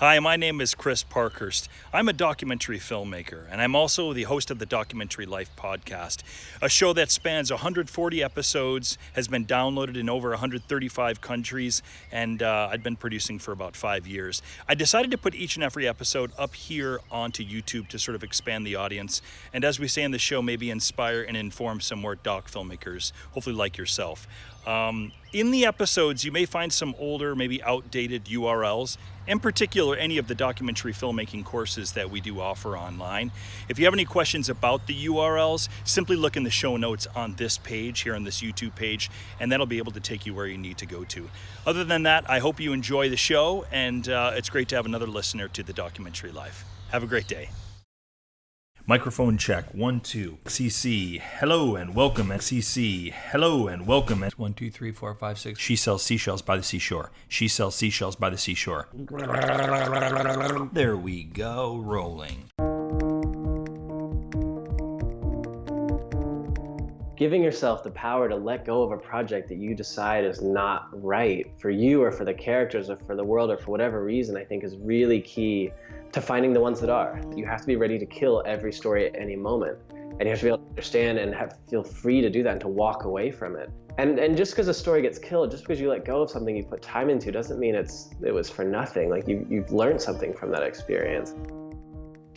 Hi, my name is Chris Parkhurst. I'm a documentary filmmaker, and I'm also the host of the Documentary Life podcast, a show that spans 140 episodes, has been downloaded in over 135 countries, and I've been producing for about 5 years. I decided to put each and every episode up here onto YouTube to sort of expand the audience, and as we say in the show, maybe inspire and inform some more doc filmmakers, hopefully like yourself. In the episodes, you may find some older, maybe outdated URLs, in particular any of the documentary filmmaking courses that we do offer online. If you have any questions about the URLs, simply look in the show notes on this page, here on this YouTube page, and that'll be able to take you where you need to go to. Other than that, I hope you enjoy the show, and it's great to have another listener to the Documentary Life. Have a great day. Microphone check, 1, 2. CC, hello and welcome. CC, hello and welcome. 1, 2, 3, 4, 5, 6. She sells seashells by the seashore. She sells seashells by the seashore. There we go, rolling. Giving yourself the power to let go of a project that you decide is not right for you or for the characters or for the world or for whatever reason, I think is really key to finding the ones that are. You have to be ready to kill every story at any moment. And you have to be able to understand and feel free to do that and to walk away from it. And just because a story gets killed, just because you let go of something you put time into, doesn't mean it was for nothing. Like you've learned something from that experience.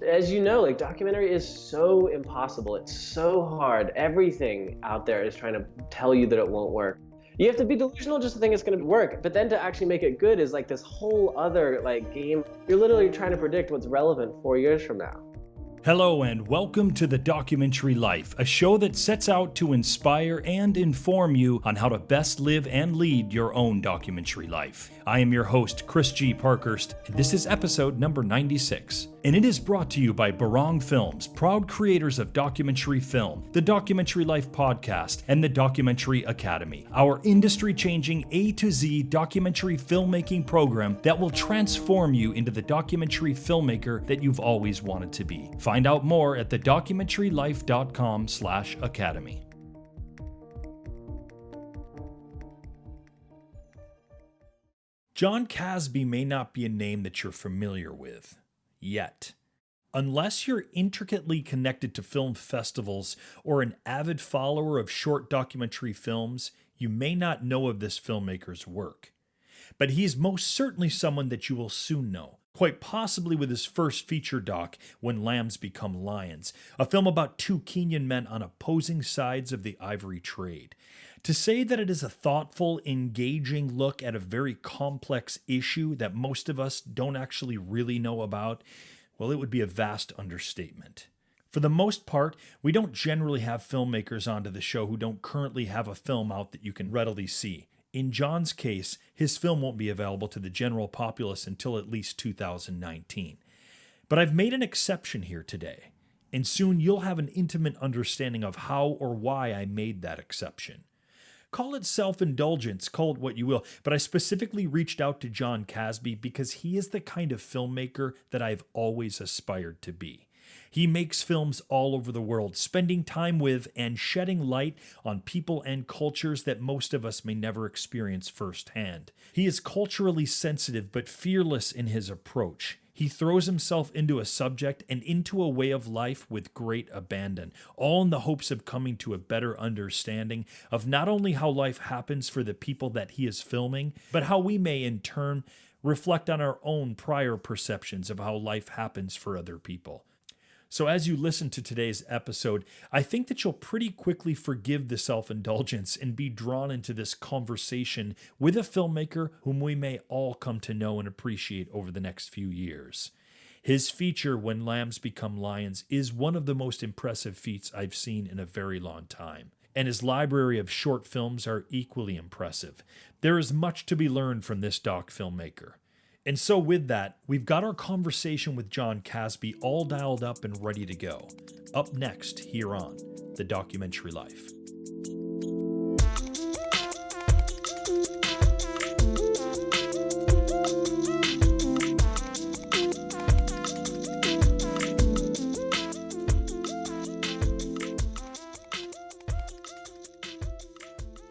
As you know, like documentary is so impossible. It's so hard. Everything out there is trying to tell you that it won't work. You have to be delusional just to think it's going to work. But then to actually make it good is like this whole other game. You're literally trying to predict what's relevant 4 years from now. Hello and welcome to the Documentary Life, a show that sets out to inspire and inform you on how to best live and lead your own documentary life. I am your host, Chris G. Parkhurst, and this is episode number 96. And it is brought to you by Barong Films, proud creators of documentary film, the Documentary Life podcast, and the Documentary Academy, our industry-changing A to Z documentary filmmaking program that will transform you into the documentary filmmaker that you've always wanted to be. Find out more at thedocumentarylife.com/academy. Jon Kasbe may not be a name that you're familiar with yet. Unless you're intricately connected to film festivals or an avid follower of short documentary films, you may not know of this filmmaker's work. But he's most certainly someone that you will soon know, quite possibly with his first feature doc, When Lambs Become Lions, a film about two Kenyan men on opposing sides of the ivory trade. To say that it is a thoughtful, engaging look at a very complex issue that most of us don't actually really know about, well, it would be a vast understatement. For the most part, we don't generally have filmmakers onto the show who don't currently have a film out that you can readily see. In Jon's case, his film won't be available to the general populace until at least 2019. But I've made an exception here today, and soon you'll have an intimate understanding of how or why I made that exception. Call it self-indulgence, call it what you will, but I specifically reached out to Jon Kasbe because he is the kind of filmmaker that I've always aspired to be. He makes films all over the world, spending time with and shedding light on people and cultures that most of us may never experience firsthand. He is culturally sensitive but fearless in his approach. He throws himself into a subject and into a way of life with great abandon, all in the hopes of coming to a better understanding of not only how life happens for the people that he is filming, but how we may in turn reflect on our own prior perceptions of how life happens for other people. So as you listen to today's episode, I think that you'll pretty quickly forgive the self-indulgence and be drawn into this conversation with a filmmaker whom we may all come to know and appreciate over the next few years. His feature, When Lambs Become Lions, is one of the most impressive feats I've seen in a very long time. And his library of short films are equally impressive. There is much to be learned from this doc filmmaker. And so with that, we've got our conversation with Jon Kasbe all dialed up and ready to go. Up next here on The Documentary Life.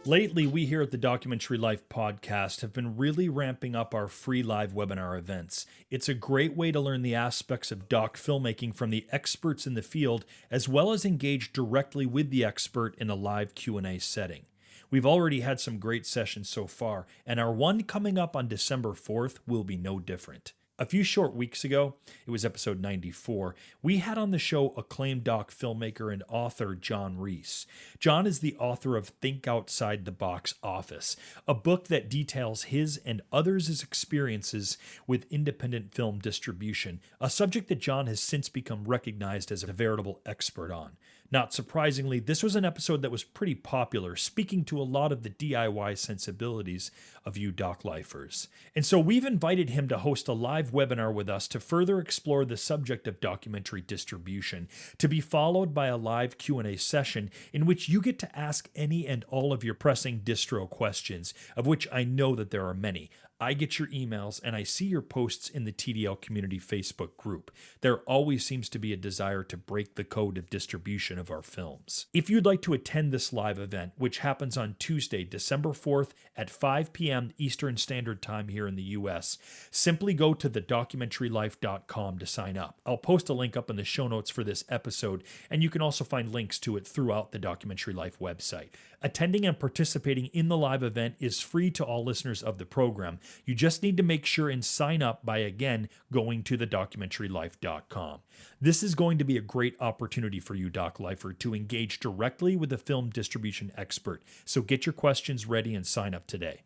Lately, we here at the Documentary Life podcast have been really ramping up our free live webinar events. It's a great way to learn the aspects of doc filmmaking from the experts in the field, as well as engage directly with the expert in a live Q&A setting. We've already had some great sessions so far, and our one coming up on December 4th will be no different. A few short weeks ago, it was episode 94, we had on the show acclaimed doc filmmaker and author Jon Reese. Jon is the author of Think Outside the Box Office, a book that details his and others' experiences with independent film distribution, a subject that Jon has since become recognized as a veritable expert on. Not surprisingly, this was an episode that was pretty popular, speaking to a lot of the DIY sensibilities of you doc lifers. And so we've invited him to host a live webinar with us to further explore the subject of documentary distribution, to be followed by a live Q&A session in which you get to ask any and all of your pressing distro questions, of which I know that there are many. I get your emails and I see your posts in the TDL Community Facebook group. There always seems to be a desire to break the code of distribution of our films. If you'd like to attend this live event, which happens on Tuesday, December 4th at 5 p.m. Eastern Standard Time here in the US, simply go to thedocumentarylife.com to sign up. I'll post a link up in the show notes for this episode, and you can also find links to it throughout the Documentary Life website. Attending and participating in the live event is free to all listeners of the program. You just need to make sure and sign up by, again, going to thedocumentarylife.com. This is going to be a great opportunity for you, Doc Lifer, to engage directly with a film distribution expert. So get your questions ready and sign up today.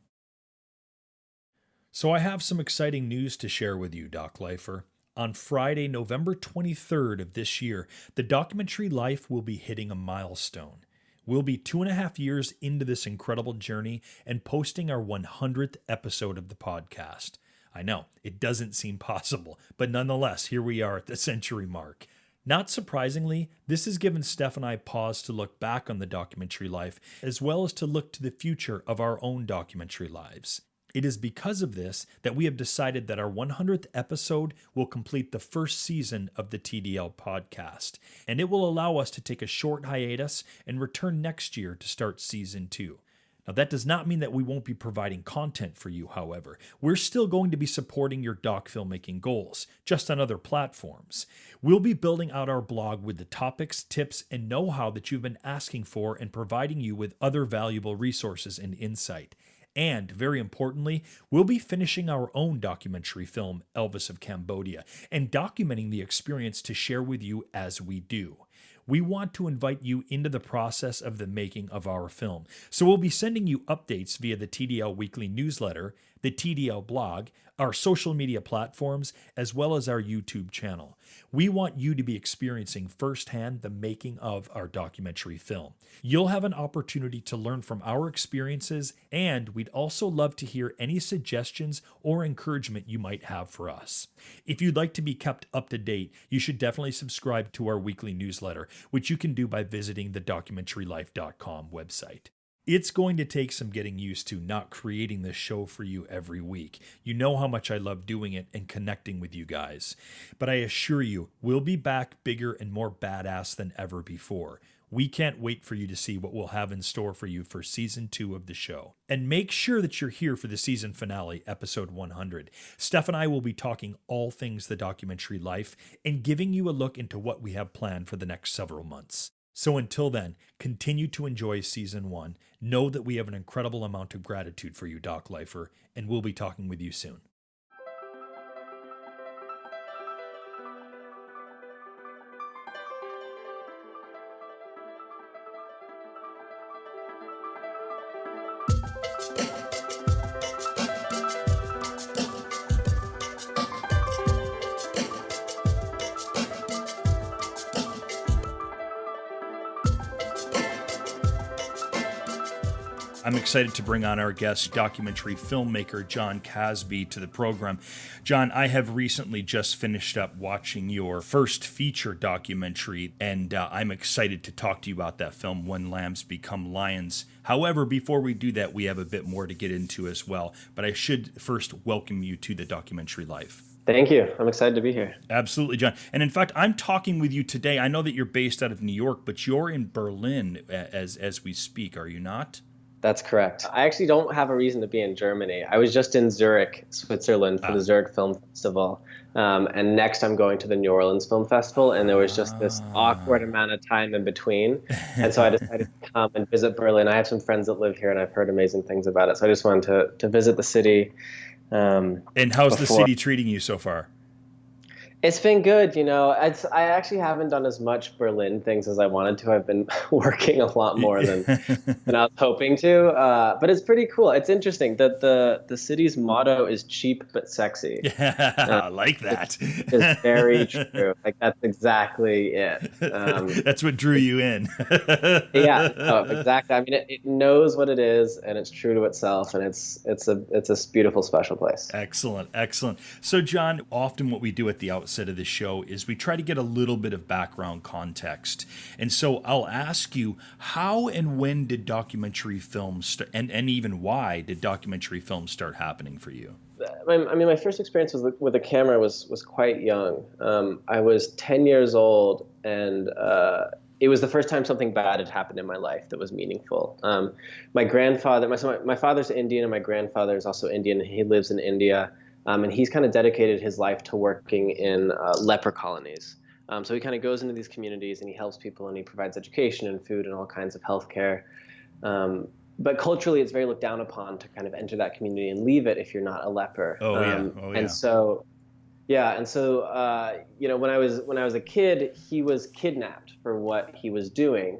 So I have some exciting news to share with you, Doc Lifer. On Friday, November 23rd of this year, the Documentary Life will be hitting a milestone. We'll be 2.5 years into this incredible journey and posting our 100th episode of the podcast. I know, it doesn't seem possible, but nonetheless, here we are at the century mark. Not surprisingly, this has given Steph and I pause to look back on the Documentary Life, as well as to look to the future of our own documentary lives. It is because of this that we have decided that our 100th episode will complete the first season of the TDL podcast, and it will allow us to take a short hiatus and return next year to start season 2. Now, that does not mean that we won't be providing content for you, however. We're still going to be supporting your doc filmmaking goals, just on other platforms. We'll be building out our blog with the topics, tips, and know-how that you've been asking for and providing you with other valuable resources and insight. And, very importantly, we'll be finishing our own documentary film, Elvis of Cambodia, and documenting the experience to share with you as we do. We want to invite you into the process of the making of our film. So we'll be sending you updates via the TDL Weekly newsletter, the TDL blog, our social media platforms, as well as our YouTube channel. We want you to be experiencing firsthand the making of our documentary film. You'll have an opportunity to learn from our experiences, and we'd also love to hear any suggestions or encouragement you might have for us. If you'd like to be kept up to date, you should definitely subscribe to our weekly newsletter, which you can do by visiting the documentarylife.com website. It's going to take some getting used to not creating this show for you every week. You know how much I love doing it and connecting with you guys. But I assure you, we'll be back bigger and more badass than ever before. We can't wait for you to see what we'll have in store for you for season 2 of the show. And make sure that you're here for the season finale, episode 100. Steph and I will be talking all things the Documentary Life and giving you a look into what we have planned for the next several months. So until then, continue to enjoy season 1. Know that we have an incredible amount of gratitude for you, Doc Lifer, and we'll be talking with you soon. I'm excited to bring on our guest, documentary filmmaker Jon Kasbe, to the program. Jon, I have recently just finished up watching your first feature documentary, and I'm excited to talk to you about that film, When Lambs Become Lions. However, before we do that, we have a bit more to get into as well. But I should first welcome you to the Documentary Life. Thank you. I'm excited to be here. Absolutely, Jon. And in fact, I'm talking with you today. I know that you're based out of New York, but you're in Berlin as we speak, are you not? That's correct. I actually don't have a reason to be in Germany. I was just in Zurich, Switzerland for the Ah. Zurich Film Festival. And next I'm going to the New Orleans Film Festival. And there was just this awkward amount of time in between. And so I decided to come and visit Berlin. I have some friends that live here and I've heard amazing things about it. So I just wanted to visit the city And how's the before. city treating you so far? It's been good, you know. I actually haven't done as much Berlin things as I wanted to. I've been working a lot more than I was hoping to. But it's pretty cool. It's interesting that the city's motto is cheap but sexy. Yeah, Uh, I like which that. is very true. Like that's exactly it. That's what drew you in. Yeah, no, exactly. I mean, it knows what it is, and it's true to itself, and it's a beautiful, special place. Excellent, excellent. So, John, often what we do at the outset of the show is we try to get a little bit of background context. And so I'll ask you, how and when did documentary films start, and even why did documentary films start happening for you? I mean, my first experience with a camera was quite young. I was 10 years old, and it was the first time something bad had happened in my life that was meaningful. My grandfather, my father's Indian, and my grandfather is also Indian. He lives in India, and he's kind of dedicated his life to working in leper colonies. So he kind of goes into these communities and he helps people and he provides education and food and all kinds of healthcare. Um, but culturally, it's very looked down upon to kind of enter that community and leave it if you're not a leper. Oh, yeah. Oh, And yeah. so, yeah, and so you know, when I was a kid, he was kidnapped for what he was doing,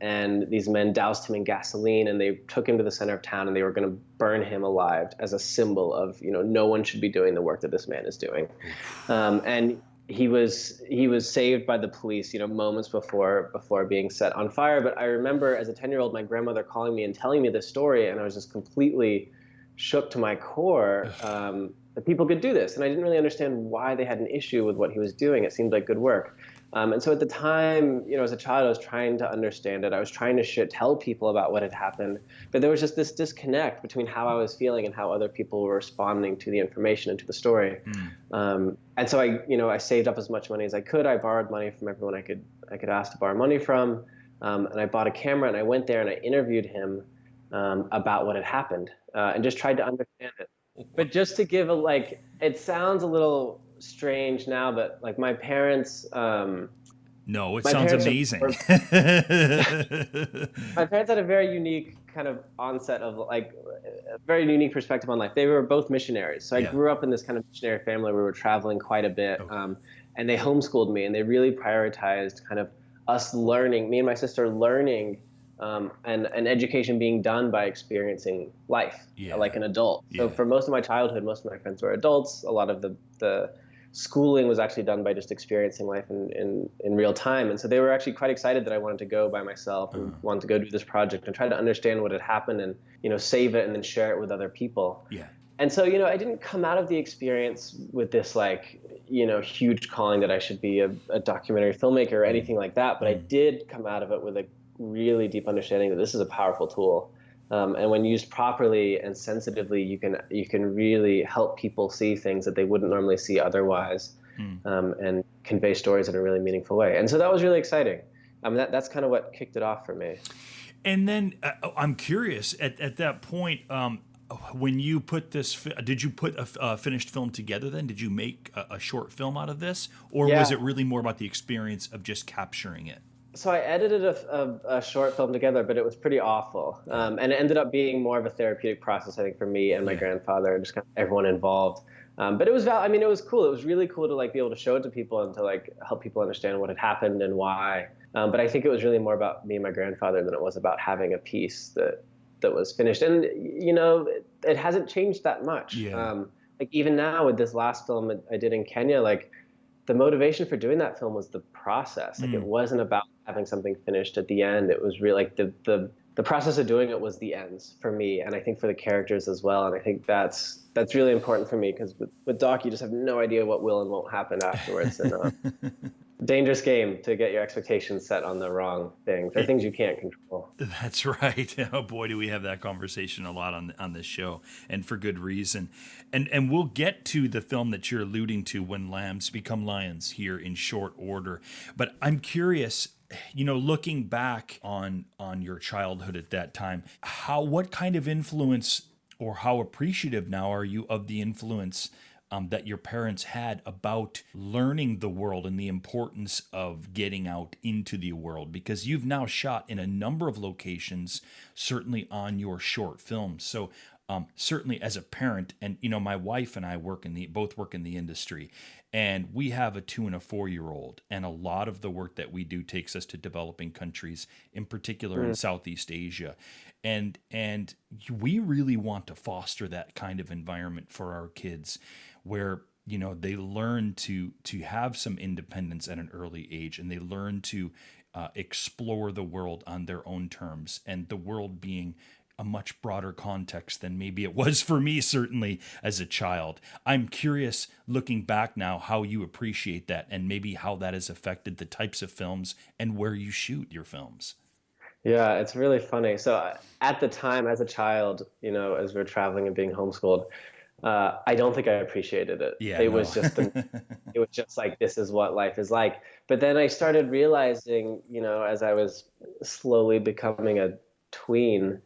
and these men doused him in gasoline and they took him to the center of town and they were going to burn him alive as a symbol of, you know, no one should be doing the work that this man is doing, and he was saved by the police, you know, moments before being set on fire. But I remember as a 10-year-old, my grandmother calling me and telling me this story, and I was just completely shook to my core that people could do this, and I didn't really understand why they had an issue with what he was doing. It seemed like good work. And so at the time, you know, as a child, I was trying to understand it. I was trying to tell people about what had happened, but there was just this disconnect between how I was feeling and how other people were responding to the information and to the story. And so I saved up as much money as I could. I borrowed money from everyone I could ask to borrow money from, and I bought a camera and I went there and I interviewed him about what had happened, and just tried to understand it. But just to give it sounds a little strange now, but like my parents, No, it my sounds parents amazing. my parents had a very unique kind of onset of like a very unique perspective on life. They were both missionaries, so I Yeah. grew up in this kind of missionary family where we were traveling quite a bit, and they homeschooled me, and they really prioritized kind of us learning, me and my sister learning, and education being done by experiencing life, Yeah. like an adult. So Yeah. for most of my childhood, most of my friends were adults. A lot of the schooling was actually done by just experiencing life in real time. And so they were actually quite excited that I wanted to go by myself and wanted to go do this project and try to understand what had happened and, you know, save it and then share it with other people. Yeah. And so, you know, I didn't come out of the experience with this, like, you know, huge calling that I should be a documentary filmmaker or anything like that. But I did come out of it with a really deep understanding that this is a powerful tool. And when used properly and sensitively, you can really help people see things that they wouldn't normally see otherwise, and convey stories in a really meaningful way. And so that was really exciting. That's kind of what kicked it off for me. And then I'm curious at that point, when you put this, did you put a finished film together then? Did you make a short film out of this? Or was Yeah. it really more about the experience of just capturing it? So I edited a short film together, but it was pretty awful. And it ended up being more of a therapeutic process, I think, for me and my grandfather and just kind of everyone involved. But it was, I mean, it was cool. It was really cool to like be able to show it to people and to like help people understand what had happened and why. But I think it was really more about me and my grandfather than it was about having a piece that was finished. And, you know, it hasn't changed that much. Yeah. Like even now with this last film I did in Kenya, like the motivation for doing that film was the process. Like it wasn't about having something finished at the end. It was really like the process of doing it was the ends for me, and I think for the characters as well. And I think that's really important for me because with doc you just have no idea what will and won't happen afterwards. And dangerous game to get your expectations set on the wrong things or things you can't control. That's right. Oh boy, do we have that conversation a lot on this show, and for good reason. And we'll get to the film that you're alluding to, When Lambs Become Lions, here in short order. But I'm curious, looking back on your childhood at that time, what kind of influence, or how appreciative now are you of the influence that your parents had about learning the world and the importance of getting out into the world? Because you've now shot in a number of locations, certainly on your short films. So certainly as a parent, and my wife and I both work in the industry, and we have a 2 and a 4-year-old, and a lot of the work that we do takes us to developing countries, in particular in Southeast Asia, and we really want to foster that kind of environment for our kids, where they learn to have some independence at an early age, and they learn to explore the world on their own terms, and the world being a much broader context than maybe it was for me, certainly as a child. I'm curious, looking back now, how you appreciate that, and maybe how that has affected the types of films and where you shoot your films. Yeah, it's really funny. So at the time, as a child, as we're traveling and being homeschooled, I don't think I appreciated it. Yeah, It no. was just it was just like, this is what life is like. But then I started realizing, as I was slowly becoming a tween,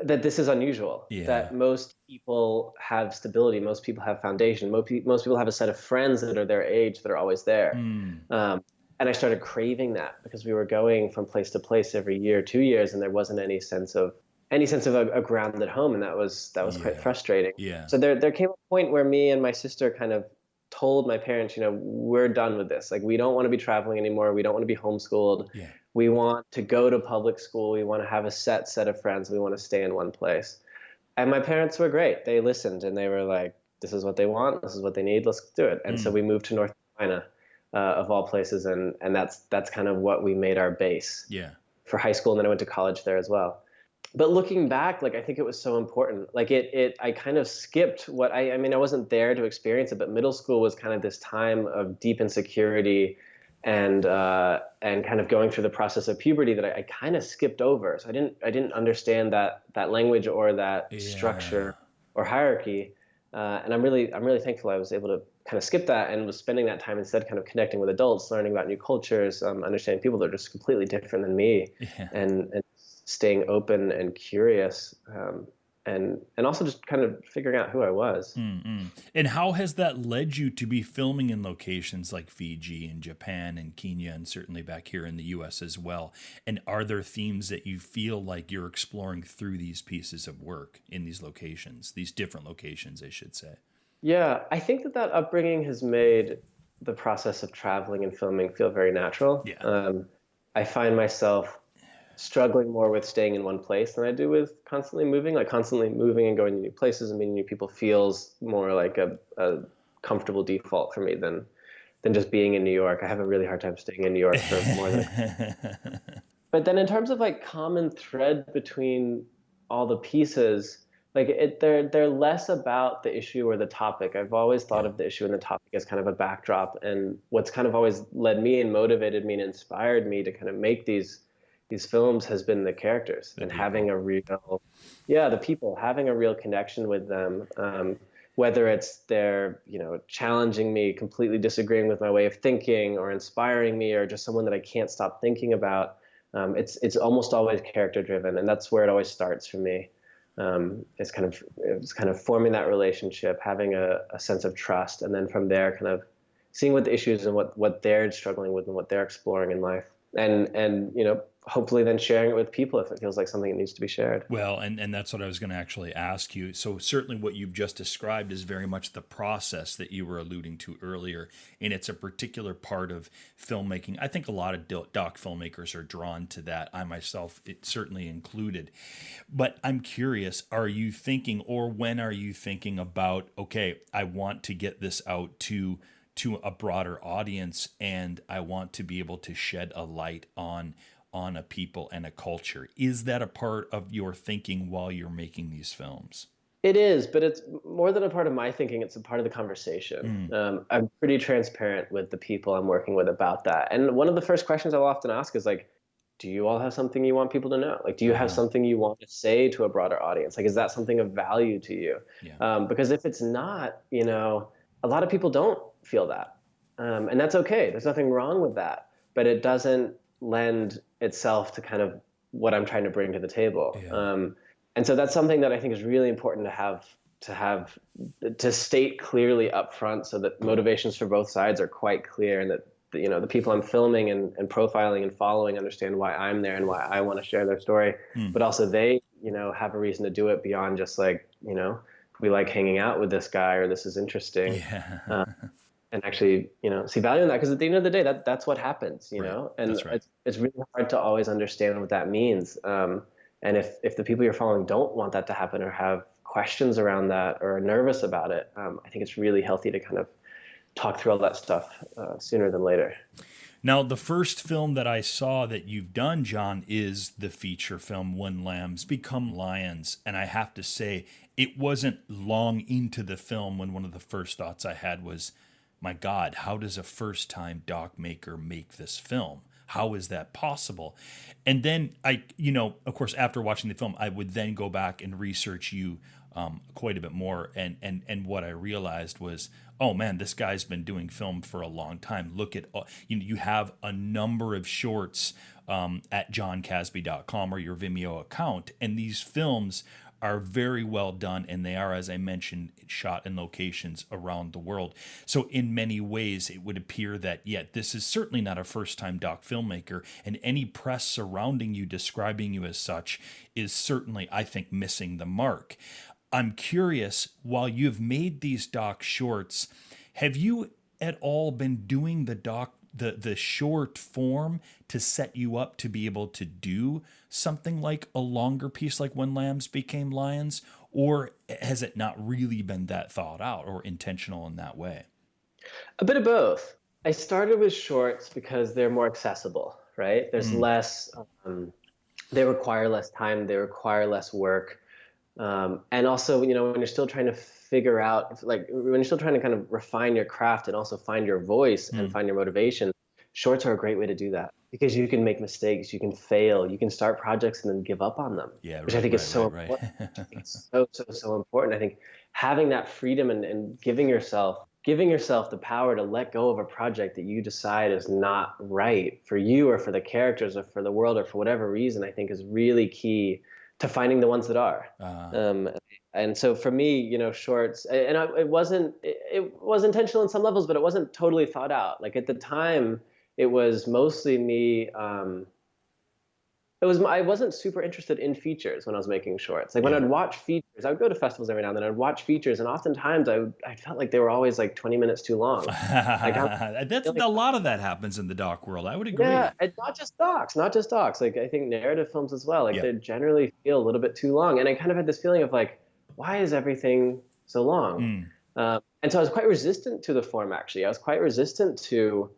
that this is unusual. Yeah. That most people have stability, most people have foundation, most people have a set of friends that are their age that are always there. And I started craving that, because we were going from place to place every year, 2 years, and there wasn't any sense of a grounded home, and that was quite frustrating. Yeah. So there came a point where me and my sister kind of told my parents, we're done with this. Like, we don't want to be traveling anymore. We don't want to be homeschooled. Yeah. We want to go to public school. We want to have a set of friends. We want to stay in one place. And my parents were great. They listened, and they were like, this is what they want. This is what they need. Let's do it. And so we moved to North Carolina, of all places. And that's kind of what we made our base for high school. And then I went to college there as well. But looking back, like, I think it was so important. Like, I kind of skipped I mean, I wasn't there to experience it, but middle school was kind of this time of deep insecurity and kind of going through the process of puberty that I kind of skipped over. So I didn't understand that language or that structure or hierarchy. And I'm really thankful I was able to kind of skip that and was spending that time instead kind of connecting with adults, learning about new cultures, understanding people that are just completely different than me, and staying open and curious, and also just kind of figuring out who I was. And how has that led you to be filming in locations like Fiji and Japan and Kenya, and certainly back here in the US as well? And are there themes that you feel like you're exploring through these pieces of work in these locations, these different locations, I should say? Yeah, I think that upbringing has made the process of traveling and filming feel very natural. Yeah. I find myself struggling more with staying in one place than I do with constantly moving. Like, constantly moving and going to new places and meeting new people feels more like a comfortable default for me than just being in New York. I have a really hard time staying in New York for more than. But then in terms of like common thread between all the pieces, like they're less about the issue or the topic. I've always thought of the issue and the topic as kind of a backdrop, and what's kind of always led me and motivated me and inspired me to kind of make these films has been the characters and having a real, the people, having a real connection with them. Whether it's they're, challenging me, completely disagreeing with my way of thinking, or inspiring me, or just someone that I can't stop thinking about. It's almost always character driven, and that's where it always starts for me. It's kind of forming that relationship, having a sense of trust, and then from there kind of seeing what the issues and what they're struggling with and what they're exploring in life. And hopefully then sharing it with people if it feels like something that needs to be shared. Well, and that's what I was going to actually ask you. So certainly what you've just described is very much the process that you were alluding to earlier, and it's a particular part of filmmaking. I think a lot of doc filmmakers are drawn to that. I myself, it certainly included. But I'm curious, are you thinking, or when are you thinking about, okay, I want to get this out to a broader audience, and I want to be able to shed a light on a people and a culture? Is that a part of your thinking while you're making these films? It is, but it's more than a part of my thinking. It's a part of the conversation. I'm pretty transparent with the people I'm working with about that. And one of the first questions I'll often ask is like, do you all have something you want people to know? Like, do you have something you want to say to a broader audience? Like, is that something of value to you? Because if it's not, a lot of people don't feel that. And that's okay. There's nothing wrong with that. But it doesn't lend itself to kind of what I'm trying to bring to the table. Yeah. And so that's something that I think is really important to state clearly up front, so that motivations for both sides are quite clear, and that the people I'm filming and profiling and following understand why I'm there and why I want to share their story, but also they have a reason to do it beyond just like, we like hanging out with this guy, or this is interesting. Yeah. And actually, see value in that, because at the end of the day, that's what happens, Right. and That's right. it's really hard to always understand what that means. And if the people you're following don't want that to happen, or have questions around that, or are nervous about it, I think it's really healthy to kind of talk through all that stuff sooner than later. Now, the first film that I saw that you've done, Jon, is the feature film When Lambs Become Lions. And I have to say, it wasn't long into the film when one of the first thoughts I had was, my God, how does a first time doc maker make this film? How is that possible? And then of course, after watching the film, I would then go back and research you quite a bit more. And what I realized was, oh man, this guy's been doing film for a long time. Look at, you have a number of shorts at jonkasbe.com or your Vimeo account. And these films are very well done, and they are, as I mentioned, shot in locations around the world. So in many ways, it would appear that, this is certainly not a first-time doc filmmaker, and any press surrounding you describing you as such is certainly, I think, missing the mark. I'm curious, while you've made these doc shorts, have you at all been doing the short form to set you up to be able to do something like a longer piece like When Lambs Became Lions? Or has it not really been that thought out or intentional in that way? A bit of both. I started with shorts because they're more accessible, right? There's Mm. less, they require less time, they require less work. And also, when you're still trying to figure out, like when you're still trying to kind of refine your craft and also find your voice and Mm. find your motivation, shorts are a great way to do that, because you can make mistakes, you can fail, you can start projects and then give up on them, Yeah, which I right, think is right, so right, right. important. I think it's so important. I think having that freedom and giving yourself the power to let go of a project that you decide is not right for you or for the characters or for the world or for whatever reason, I think is really key to finding the ones that are. Uh, Um, and so for me, shorts, it was intentional in some levels, but it wasn't totally thought out. Like at the time, it was mostly me. I wasn't super interested in features when I was making shorts. Like when yeah. I'd watch features, I would go to festivals every now and then. I'd watch features, and oftentimes I felt like they were always like 20 minutes too long. Like I'm That's feeling a lot of that happens in the doc world. I would Yeah, agree. and not just docs. Like I think narrative films as well. Like Yeah. they generally feel a little bit too long, and I kind of had this feeling of like, why is everything so long? Mm. And so I was quite resistant to the form. Actually, I was quite resistant to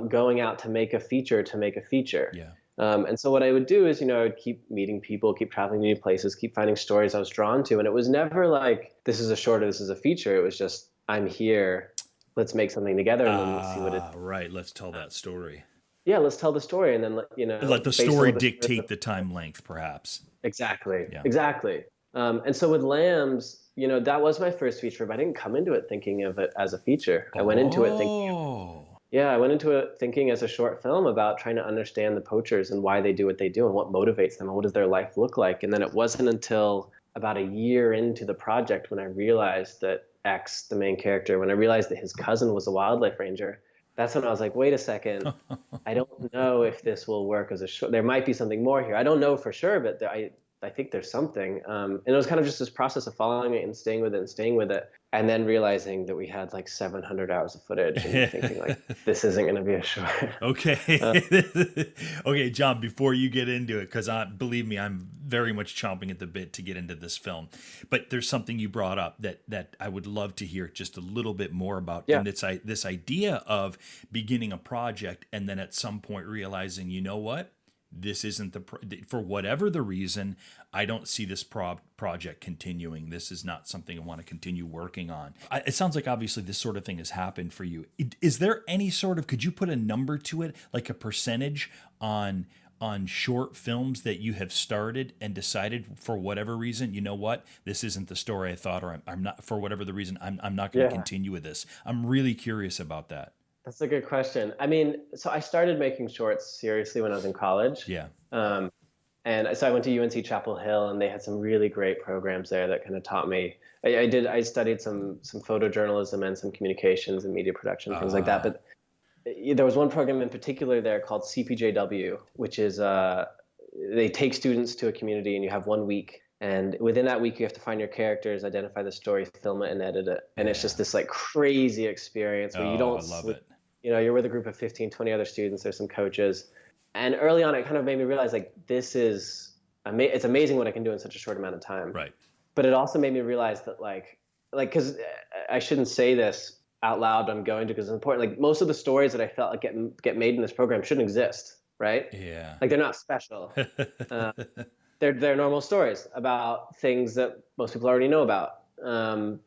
going out to make a feature to make a feature. Yeah. And so what I would do is, I would keep meeting people, keep traveling to new places, keep finding stories I was drawn to, and it was never like this is a short or this is a feature. It was just I'm here, let's make something together, and then let's see what it. Right. Let's tell that story. Yeah, let's tell the story, and then Let the based on story what the story. dictate the time length, perhaps. Exactly, Yeah. exactly. And so with Lambs, that was my first feature, but I didn't come into it thinking of it as a feature. I went into it thinking, Oh. yeah, I went into it thinking as a short film about trying to understand the poachers and why they do what they do and what motivates them and what does their life look like. And then it wasn't until about a year into the project when I realized that X, the main character, when I realized that his cousin was a wildlife ranger, that's when I was like, wait a second, I don't know if this will work as a short. There might be something more here. I don't know for sure, but I think there's something. And it was kind of just this process of following it and staying with it and staying with it. And then realizing that we had like 700 hours of footage and thinking like, this isn't going to be a short. Okay. Okay, Jon, before you get into it, because believe me, I'm very much chomping at the bit to get into this film. But there's something you brought up that I would love to hear just a little bit more about. Yeah. And it's this idea of beginning a project and then at some point realizing, you know what? This isn't for whatever the reason, I don't see this project continuing. This is not something I want to continue working on. It sounds like obviously this sort of thing has happened for you. Is there any could you put a number to it, like a percentage on short films that you have started and decided for whatever reason, you know what, this isn't the story I thought, or I'm not, for whatever the reason, I'm not going to continue with this. I'm really curious about that. That's a good question. I mean, so I started making shorts seriously when I was in college. Yeah. Um, and so I went to UNC Chapel Hill, and they had some really great programs there that kind of taught me. I studied some photojournalism and some communications and media production, things like that. Ah, But there was one program in particular there called CPJW, which is they take students to a community, and you have 1 week. And within that week, you have to find your characters, identify the story, film it, and edit it. And it's just yeah. this like crazy experience where you Oh, don't I love sleep. it. You're with a group of 15, 20 other students. There's some coaches. And early on, it kind of made me realize like it's amazing what I can do in such a short amount of time. Right. But it also made me realize that because I shouldn't say this out loud, but I'm going to because it's important. Like most of the stories that I felt like get made in this program shouldn't exist, right? Yeah. Like they're not special. Uh, they're normal stories about things that most people already know about.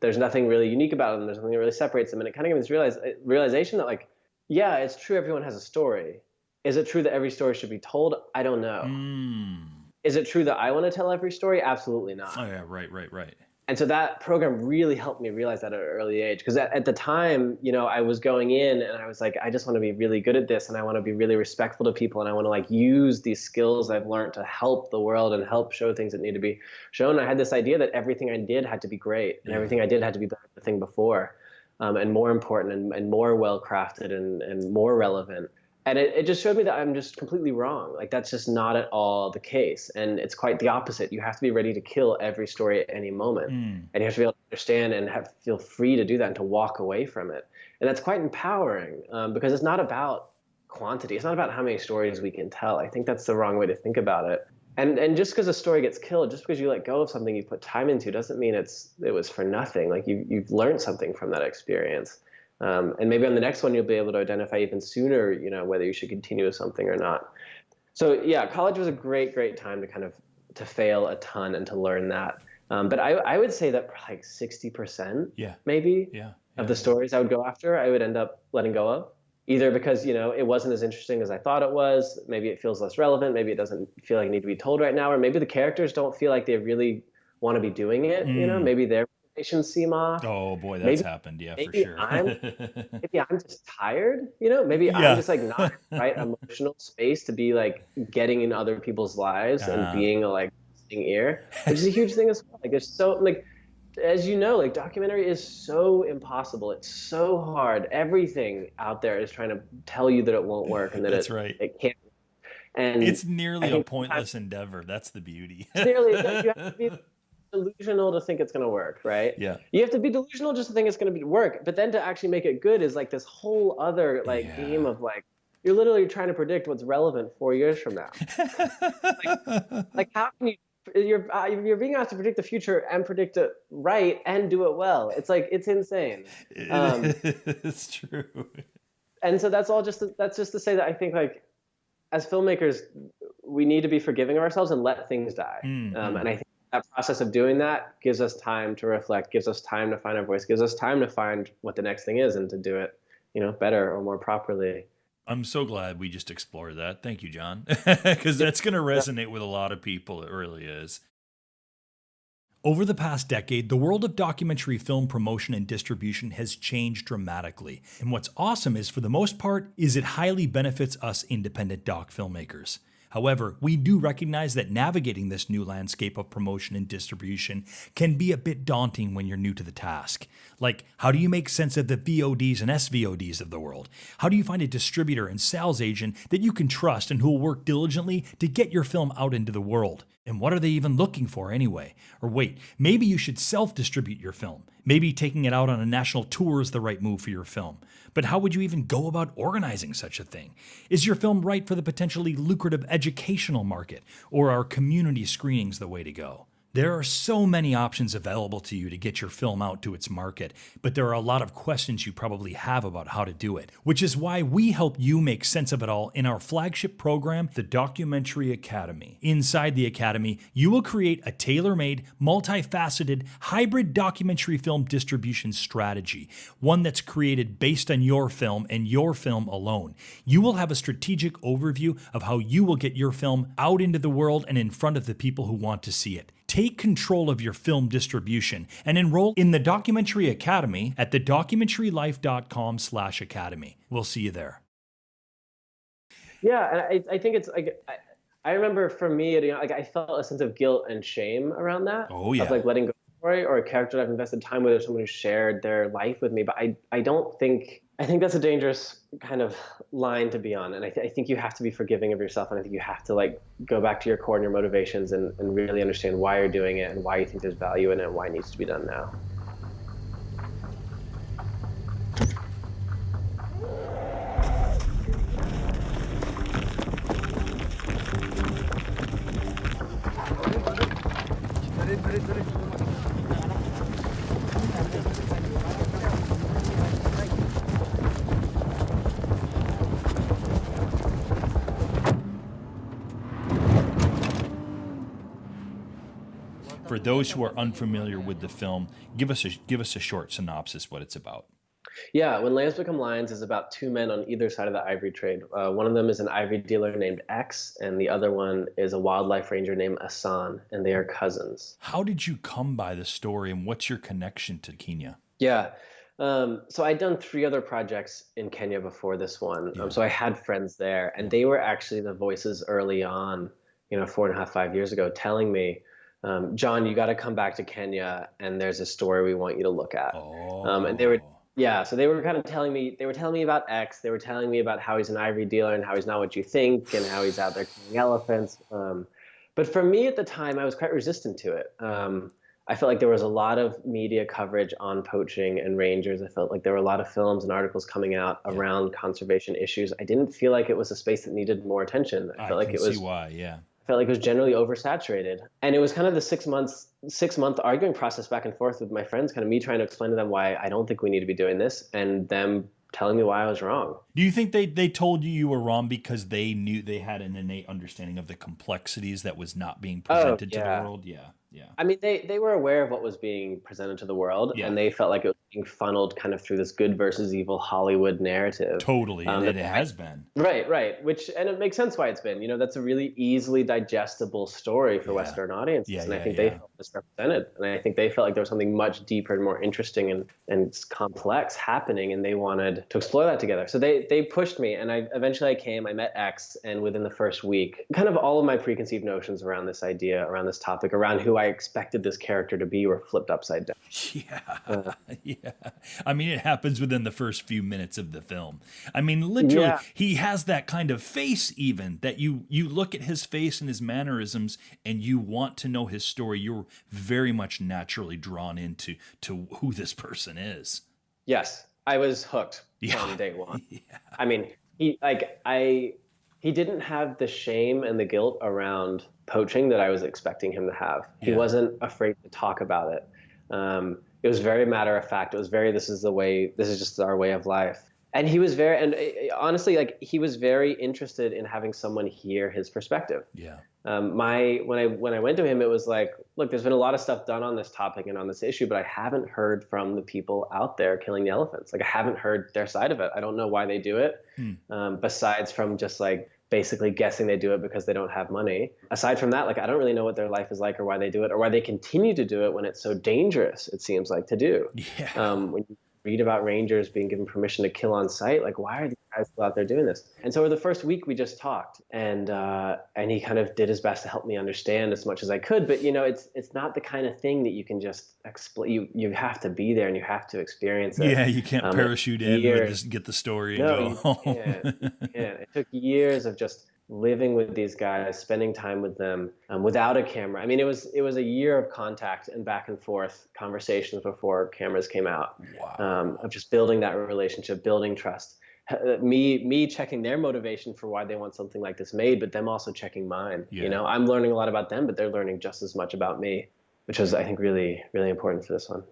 There's nothing really unique about them. There's nothing that really separates them, and it kind of gives me this realization that like, yeah, it's true everyone has a story. Is it true that every story should be told? I don't know. Mm. Is it true that I want to tell every story? Absolutely not. Oh, yeah. Right. And so that program really helped me realize that at an early age. Because at the time, I was going in and I was like, I just want to be really good at this, and I want to be really respectful to people, and I want to like use these skills I've learned to help the world and help show things that need to be shown. I had this idea that everything I did had to be great, and everything I did had to be better than the thing before, and more important and more well crafted and more relevant. And it just showed me that I'm just completely wrong. Like that's just not at all the case. And it's quite the opposite. You have to be ready to kill every story at any moment. Mm. And you have to be able to understand and feel free to do that and to walk away from it. And that's quite empowering because it's not about quantity. It's not about how many stories we can tell. I think that's the wrong way to think about it. And just because a story gets killed, just because you let go of something you put time into, doesn't mean it was for nothing. Like you've learned something from that experience. And maybe on the next one, you'll be able to identify even sooner, whether you should continue with something or not. So yeah, college was a great, great time to kind of to fail a ton and to learn that. But I would say that like 60% maybe of the stories I would go after, I would end up letting go of. Either because, it wasn't as interesting as I thought it was. Maybe it feels less relevant. Maybe it doesn't feel like it need to be told right now. Or maybe the characters don't feel like they really want to be doing it. Maybe their motivations seem off. Oh boy, that's maybe, happened. Yeah, for maybe sure. maybe I'm just tired. Maybe I'm just like not in the right emotional space to be like getting in other people's lives and being a like listening ear, which is a huge thing as well. Like there's so like, as you know, like documentary is so impossible. It's so hard. Everything out there is trying to tell you that it won't work and that it can't. And it's nearly a pointless endeavor. That's the beauty. Clearly, you have to be delusional to think it's going to work, right? Yeah. You have to be delusional just to think it's going to work. But then to actually make it good is like this whole other like game of like, you're literally trying to predict what's relevant 4 years from now. like how can you're being asked to predict the future and predict it right and do it well. It's like, it's insane. It's true. And so that's just to say that I think like as filmmakers, we need to be forgiving of ourselves and let things die. And I think that process of doing that gives us time to reflect, gives us time to find our voice, gives us time to find what the next thing is and to do it, better or more properly. I'm so glad we just explored that. Thank you, Jon, because that's going to resonate with a lot of people. It really is. Over the past decade, the world of documentary film promotion and distribution has changed dramatically. And what's awesome is, for the most part, is it highly benefits us independent doc filmmakers. However, we do recognize that navigating this new landscape of promotion and distribution can be a bit daunting when you're new to the task. Like, how do you make sense of the VODs and SVODs of the world? How do you find a distributor and sales agent that you can trust and who will work diligently to get your film out into the world? And what are they even looking for anyway? Or wait, maybe you should self-distribute your film. Maybe taking it out on a national tour is the right move for your film. But how would you even go about organizing such a thing? Is your film right for the potentially lucrative educational market? Or are community screenings the way to go? There are so many options available to you to get your film out to its market, but there are a lot of questions you probably have about how to do it, which is why we help you make sense of it all in our flagship program, the Documentary Academy. Inside the Academy, you will create a tailor-made, multifaceted, hybrid documentary film distribution strategy, one that's created based on your film and your film alone. You will have a strategic overview of how you will get your film out into the world and in front of the people who want to see it. Take control of your film distribution and enroll in the Documentary Academy at thedocumentarylife.com/academy. We'll see you there. Yeah, and I think it's like I remember for me, like I felt a sense of guilt and shame around that. Oh, yeah. Of like letting go of a story or a character that I've invested time with or someone who shared their life with me. But I don't think I think that's a dangerous kind of line to be on. And I think you have to be forgiving of yourself, and I think you have to like go back to your core and your motivations and really understand why you're doing it and why you think there's value in it and why it needs to be done now. For those who are unfamiliar with the film, give us a short synopsis what it's about. Yeah, When Lambs Become Lions is about two men on either side of the ivory trade. One of them is an ivory dealer named X, and the other one is a wildlife ranger named Asan, and they are cousins. How did you come by the story, and what's your connection to Kenya? Yeah. So I'd done three other projects in Kenya before this one. Yeah. So I had friends there, and they were actually the voices early on, 4.5, 5 years ago, telling me, Jon, you got to come back to Kenya, and there's a story we want you to look at. And they were, yeah, so they were kind of telling me about X. They were telling me about how he's an ivory dealer and how he's not what you think and how he's out there killing elephants. But for me at the time, I was quite resistant to it. I felt like there was a lot of media coverage on poaching and rangers. I felt like there were a lot of films and articles coming out around conservation issues. I didn't feel like it was a space that needed more attention. I felt like it was. See why, yeah. I felt like it was generally oversaturated. And it was kind of the 6-month arguing process back and forth with my friends, kind of me trying to explain to them why I don't think we need to be doing this, and them telling me why I was wrong. Do you think they told you were wrong because they knew they had an innate understanding of the complexities that was not being presented to the world? Yeah. Yeah. I mean, they were aware of what was being presented to the world, and they felt like it was being funneled kind of through this good versus evil Hollywood narrative. Totally, and it has been. Right. And it makes sense why it's been. That's a really easily digestible story for Western audiences, and I think they felt misrepresented, and I think they felt like there was something much deeper and more interesting and complex happening, and they wanted to explore that together. So they pushed me, and I came. I met X, and within the first week, kind of all of my preconceived notions around this idea, around this topic, around who I expected this character to be were flipped upside down. Yeah. I mean, it happens within the first few minutes of the film. I mean, literally, he has that kind of face even that you look at his face and his mannerisms and you want to know his story. You're very much naturally drawn into who this person is. Yes, I was hooked from day one. I mean, he didn't have the shame and the guilt around poaching that I was expecting him to have. He wasn't afraid to talk about it. It was very matter of fact. It was very, this is just our way of life. And he was honestly, like, he was very interested in having someone hear his perspective. Yeah. When I went to him, it was like, look, there's been a lot of stuff done on this topic and on this issue, but I haven't heard from the people out there killing the elephants. Like, I haven't heard their side of it. I don't know why they do it, besides from just like basically guessing they do it because they don't have money. Aside from that, like, I don't really know what their life is like or why they do it or why they continue to do it when it's so dangerous, it seems like, to do. Yeah. When you read about rangers being given permission to kill on site, like, why are these guys still out there doing this? And so over the first week we just talked, and he kind of did his best to help me understand as much as I could. But it's not the kind of thing that you can just explain. You have to be there and you have to experience it. Yeah, you can't parachute in or just get the story and go home. You can't. It took years of just living with these guys, spending time with them without a camera. I mean, it was a year of contact and back and forth conversations before cameras came out. Wow. Of just building that relationship, building trust. Me checking their motivation for why they want something like this made, but them also checking mine. Yeah. I'm learning a lot about them, but they're learning just as much about me, which was, I think, really, really important for this one.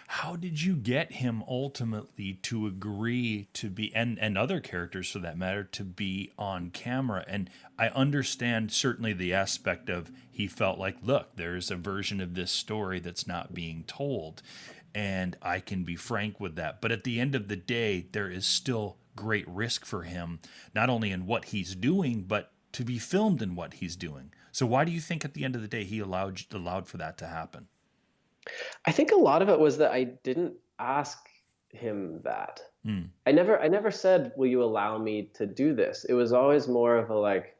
How did you get him ultimately to agree to be, and other characters for that matter, to be on camera? And I understand certainly the aspect of he felt like, look, there's a version of this story that's not being told, and I can be frank with that. But at the end of the day, there is still great risk for him, not only in what he's doing, but to be filmed in what he's doing. So why do you think at the end of the day he allowed for that to happen? I think a lot of it was that I didn't ask him that. Mm. I never said, "Will you allow me to do this?" It was always more of a like,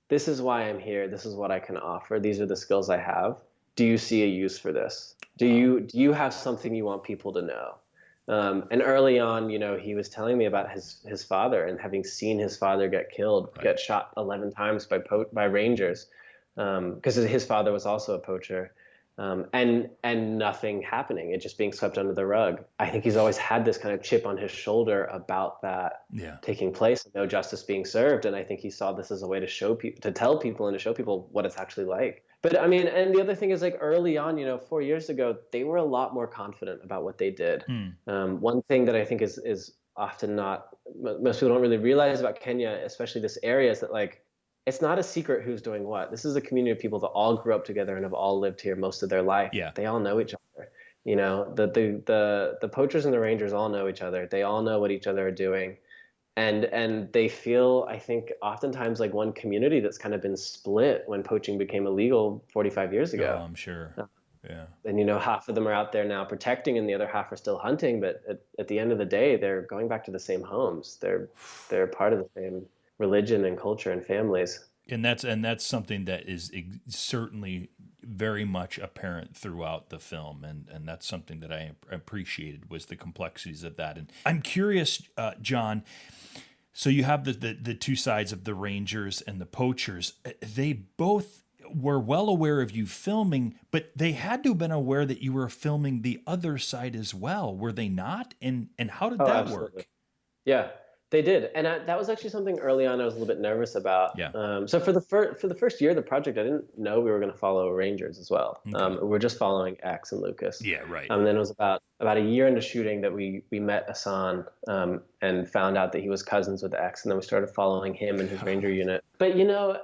"This is why I'm here. This is what I can offer. These are the skills I have. Do you see a use for this? Wow. Do you have something you want people to know?" And early on, he was telling me about his father and having seen his father get killed, Right. get shot 11 times by rangers, because his father was also a poacher. And nothing happening, it just being swept under the rug. I think he's always had this kind of chip on his shoulder about that Yeah. taking place and no justice being served. And I think he saw this as a way to show people, to tell people and to show people what it's actually like. But I mean, and the other thing is like early on, 4 years ago, they were a lot more confident about what they did. One thing that I think is often not, most people don't really realize about Kenya, especially this area, is that like, it's not a secret who's doing what. This is a community of people that all grew up together and have all lived here most of their life. Yeah. They all know each other. The poachers and the rangers all know each other. They all know what each other are doing. And they feel, I think, oftentimes like one community that's kind of been split when poaching became illegal 45 years ago. Oh, I'm sure. Yeah. And half of them are out there now protecting and the other half are still hunting, but at the end of the day, they're going back to the same homes. They're part of the same religion and culture and families. And that's something that is certainly very much apparent throughout the film, and that's something that I appreciated, was the complexities of that. And I'm curious, Jon. So you have the two sides of the rangers and the poachers. They both were well aware of you filming, but they had to have been aware that you were filming the other side as well. Were they not? And how did that Absolutely. work? Yeah, they did, and that was actually something early on I was a little bit nervous about. Yeah. So for the first year of the project, I didn't know we were going to follow rangers as well. Okay. We were just following X and Lucas. Yeah, right. And then it was about a year into shooting that we met Asan, and found out that he was cousins with X, and then we started following him and his ranger unit. But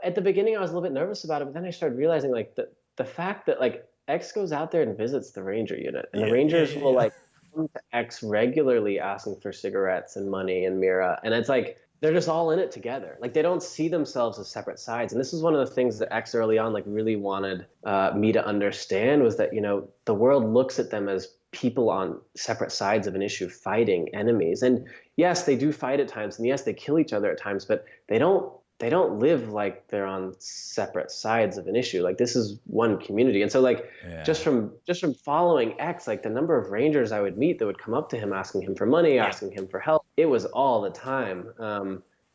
at the beginning I was a little bit nervous about it, but then I started realizing like the fact that like X goes out there and visits the ranger unit, and the rangers will like come to X regularly asking for cigarettes and money and Mira, and it's like they're just all in it together. Like they don't see themselves as separate sides. And this is one of the things that X early on like really wanted me to understand, was that the world looks at them as people on separate sides of an issue fighting enemies. And yes, they do fight at times, and yes, they kill each other at times, but they don't live like they're on separate sides of an issue. Like this is one community. And so like just from following X, like the number of rangers I would meet that would come up to him asking him for money, asking him for help, it was all the time.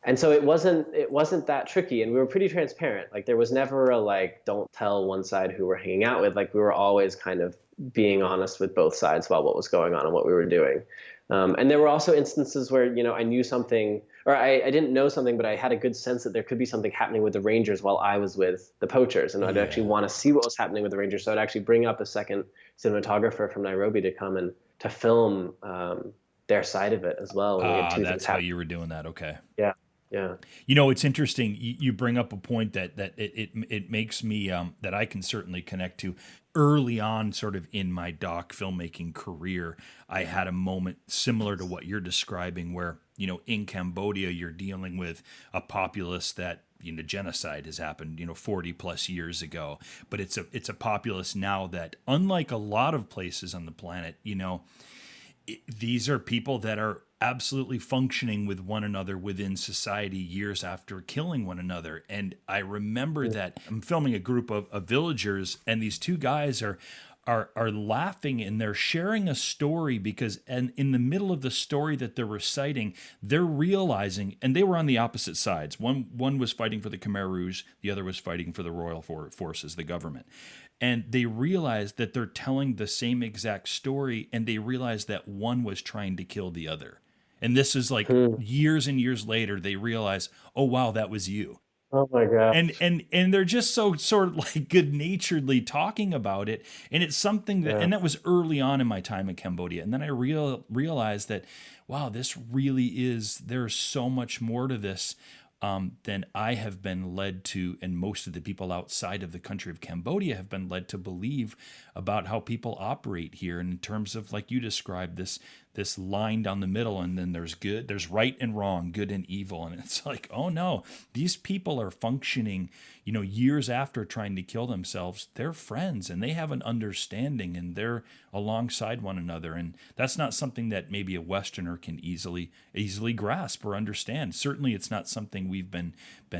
And so it wasn't that tricky, and we were pretty transparent. Like there was never a like don't tell one side who we're hanging out with. Like we were always kind of being honest with both sides about what was going on and what we were doing. And there were also instances where, I knew something, or I didn't know something, but I had a good sense that there could be something happening with the rangers while I was with the poachers. And I'd actually want to see what was happening with the rangers. So I'd actually bring up a second cinematographer from Nairobi to come and to film their side of it as well. That's how you were doing that. Okay. Yeah. Yeah. It's interesting. You bring up a point that it makes me that I can certainly connect to. Early on, sort of in my doc filmmaking career, I had a moment similar to what you're describing, where in Cambodia you're dealing with a populace that genocide has happened 40 plus years ago, but it's a populace now that, unlike a lot of places on the planet, these are people that are absolutely functioning with one another within society years after killing one another. And I remember that I'm filming a group of villagers, and these two guys are laughing, and they're sharing a story because, and in the middle of the story that they're reciting, they're realizing, and they were on the opposite sides. One was fighting for the Khmer Rouge, the other was fighting for the royal forces, the government. And they realized that they're telling the same exact story, and they realized that one was trying to kill the other. And this is like years and years later, they realize, oh, wow, that was you. Oh my God. And they're just so sort of like good naturedly talking about it. And it's something that, and that was early on in my time in Cambodia. And then I realized that, wow, this really is, there's so much more to this than I have been led to, and most of the people outside of the country of Cambodia have been led to believe about how people operate here. And in terms of, like you described, this this line down the middle, and then there's right and wrong, good and evil. And it's like, oh no, these people are functioning, years after trying to kill themselves. They're friends and they have an understanding and they're alongside one another. And that's not something that maybe a Westerner can easily grasp or understand. Certainly it's not something we've been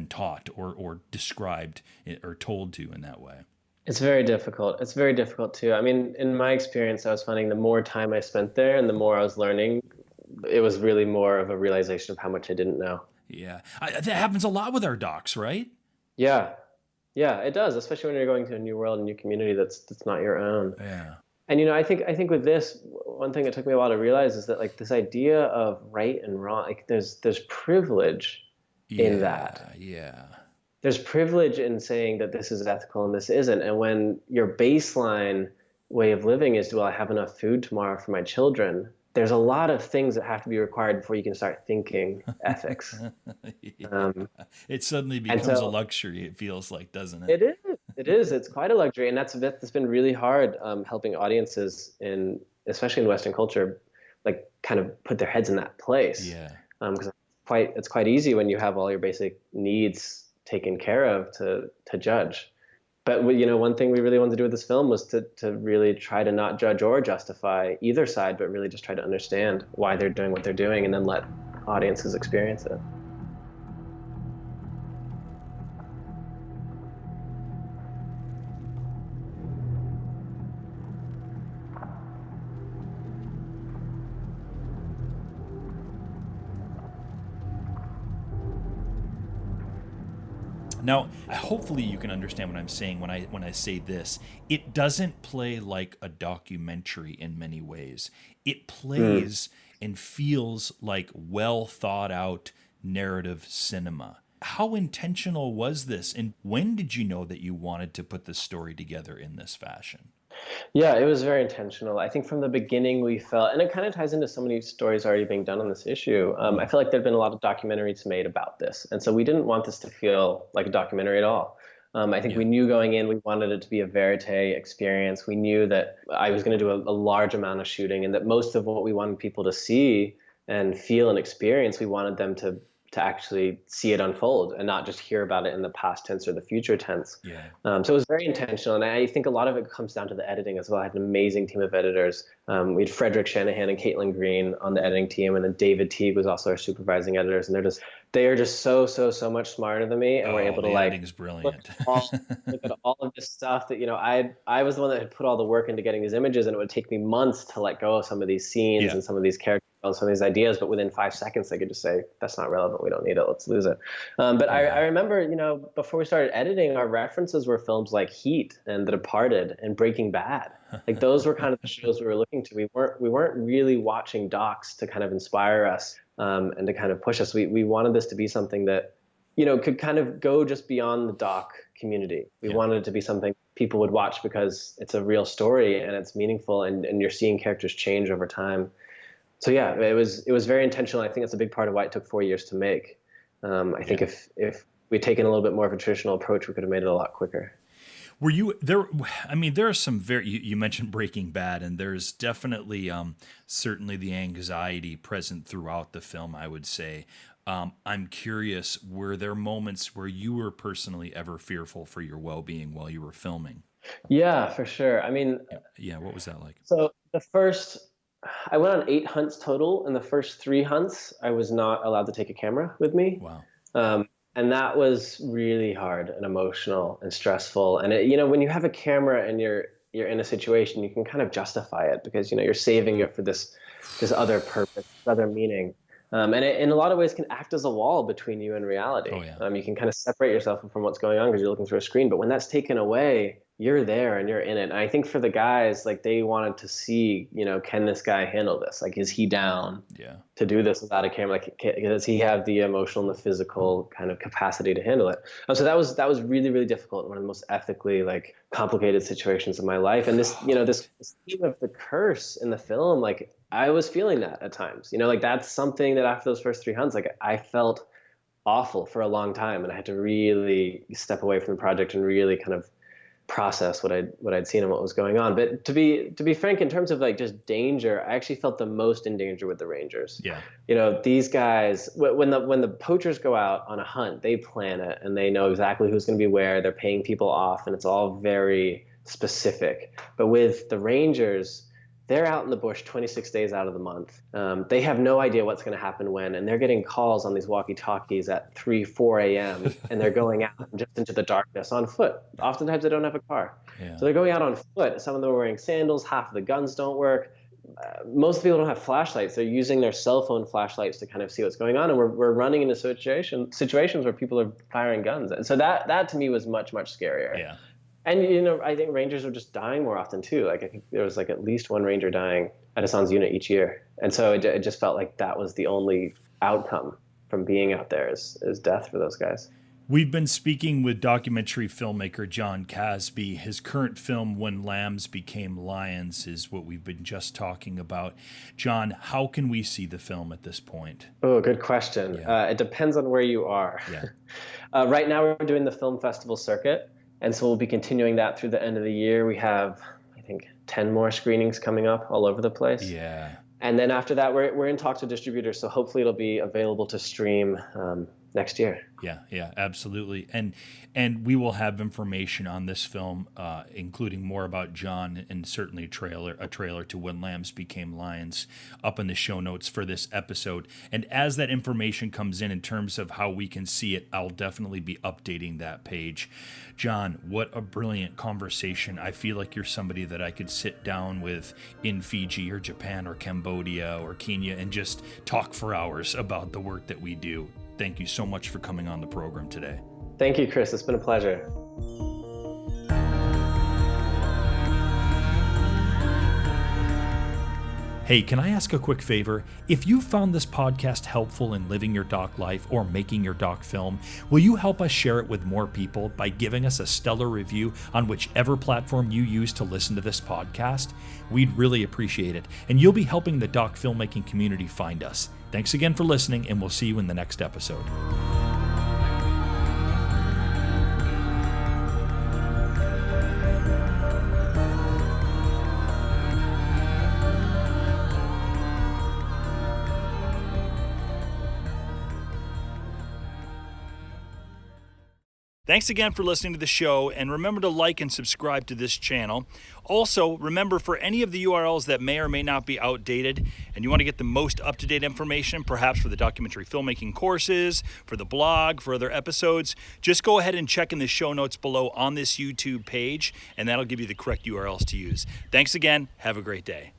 taught or described or told to in that way. It's very difficult. It's very difficult too. I mean, in my experience, I was finding the more time I spent there and the more I was learning, it was really more of a realization of how much I didn't know. Yeah. That happens a lot with our docs, right? Yeah. Yeah, it does, especially when you're going to a new world, a new community that's not your own. Yeah. And I think with this, one thing it took me a while to realize is that like this idea of right and wrong, like there's privilege in that. Yeah. There's privilege in saying that this is ethical and this isn't. And when your baseline way of living is, will I have enough food tomorrow for my children? There's a lot of things that have to be required before you can start thinking ethics. Yeah. It suddenly becomes a luxury, it feels like, doesn't it? It is. It is. It's quite a luxury. And that's been really hard helping audiences, especially in Western culture, like kind of put their heads in that place. Yeah. Because it's quite easy when you have all your basic needs taken care of to judge. But one thing we really wanted to do with this film was to really try to not judge or justify either side, but really just try to understand why they're doing what they're doing and then let audiences experience it. Now, hopefully you can understand what I'm saying when I say this. It doesn't play like a documentary in many ways. It plays and feels like well thought out narrative cinema. How intentional was this? And when did you know that you wanted to put this story together in this fashion? Yeah, it was very intentional. I think from the beginning we felt, and it kind of ties into so many stories already being done on this issue. I feel like there've been a lot of documentaries made about this, and so we didn't want this to feel like a documentary at all. I think we knew going in, we wanted it to be a verite experience. We knew that I was going to do a large amount of shooting, and that most of what we wanted people to see and feel and experience, we wanted them to actually see it unfold and not just hear about it in the past tense or the future tense. Yeah. So it was very intentional. And I think a lot of it comes down to the editing as well. I had an amazing team of editors. We had Frederick Shanahan and Caitlin Green on the editing team. And then David Teague was also our supervising editors. And they are just so much smarter than me. And we're able to editing's brilliant. Look at all of this stuff that, I was the one that had put all the work into getting these images, and it would take me months to let go of some of these scenes and some of these characters and some of these ideas. But within 5 seconds, I could just say, that's not relevant. We don't need it. Let's lose it. But I remember, before we started editing, our references were films like Heat and The Departed and Breaking Bad. Like those were kind of the shows we were looking to. We weren't really watching docs to kind of inspire us and to kind of push us. We wanted this to be something that, could kind of go just beyond the doc community. We wanted it to be something people would watch because it's a real story and it's meaningful, and you're seeing characters change over time. So yeah, it was very intentional. I think that's a big part of why it took 4 years to make. I think if we'd taken a little bit more of a traditional approach, we could have made it a lot quicker. Were you there? I mean, there are some you mentioned Breaking Bad, and there's definitely certainly the anxiety present throughout the film, I would say. I'm curious, were there moments where you were personally ever fearful for your well-being while you were filming? Yeah, for sure. I mean, what was that like? So I went on 8 hunts total, and the first 3 hunts, I was not allowed to take a camera with me. Wow. And that was really hard and emotional and stressful. And when you have a camera and you're in a situation, you can kind of justify it because you're saving it for this other purpose, this other meaning. And it, in a lot of ways, can act as a wall between you and reality. Oh, yeah. You can kind of separate yourself from what's going on because you're looking through a screen. But when that's taken away, you're there and you're in it. And I think for the guys, like they wanted to see, can this guy handle this? Like, is he down to do this without a camera? Like, does he have the emotional and the physical kind of capacity to handle it? So that was really, really difficult. One of the most ethically complicated situations of my life. And this theme of the curse in the film, like I was feeling that at times, that's something that after those first 3 hunts, like I felt awful for a long time. And I had to really step away from the project and really kind of process what I'd seen and what was going on. But to be frank, in terms of like just danger, I actually felt the most in danger with the Rangers. Yeah. You know, these guys, when the poachers go out on a hunt, they plan it and they know exactly who's going to be where. They're paying people off, and it's all very specific. But with the Rangers, they're out in the bush 26 days out of the month. They have no idea what's going to happen when, and they're getting calls on these walkie-talkies at 3, 4 a.m. and they're going out just into the darkness on foot. Oftentimes they don't have a car. Yeah. So they're going out on foot. Some of them are wearing sandals. Half of the guns don't work. Most people don't have flashlights. They're using their cell phone flashlights to kind of see what's going on. And we're running into situations where people are firing guns. And so that to me was much, much scarier. Yeah. And, you know, I think Rangers are just dying more often too. Like, I think there was like at least one Ranger dying at Hassan's unit each year. And so it just felt like that was the only outcome from being out there is death for those guys. We've been speaking with documentary filmmaker Jon Kasbe. His current film, When Lambs Became Lions, is what we've been just talking about. Jon, how can we see the film at this point? Oh, good question. Yeah. It depends on where you are. Yeah. Right now we're doing the film festival circuit. And so we'll be continuing that through the end of the year. We have, I think, 10 more screenings coming up all over the place. Yeah. And then after that, we're in talks with distributors. So hopefully it'll be available to stream next year. Yeah, absolutely. And we will have information on this film, including more about Jon and certainly a trailer to When Lambs Became Lions up in the show notes for this episode. And as that information comes in terms of how we can see it, I'll definitely be updating that page. Jon, what a brilliant conversation. I feel like you're somebody that I could sit down with in Fiji or Japan or Cambodia or Kenya and just talk for hours about the work that we do. Thank you so much for coming on the program today. Thank you, Chris. It's been a pleasure. Hey, can I ask a quick favor? If you found this podcast helpful in living your doc life or making your doc film, will you help us share it with more people by giving us a stellar review on whichever platform you use to listen to this podcast? We'd really appreciate it, and you'll be helping the doc filmmaking community find us. Thanks again for listening, and we'll see you in the next episode. Thanks again for listening to the show, and remember to like and subscribe to this channel. Also, remember, for any of the URLs that may or may not be outdated and you want to get the most up-to-date information, perhaps for the documentary filmmaking courses, for the blog, for other episodes, just go ahead and check in the show notes below on this YouTube page, and that'll give you the correct URLs to use. Thanks again. Have a great day.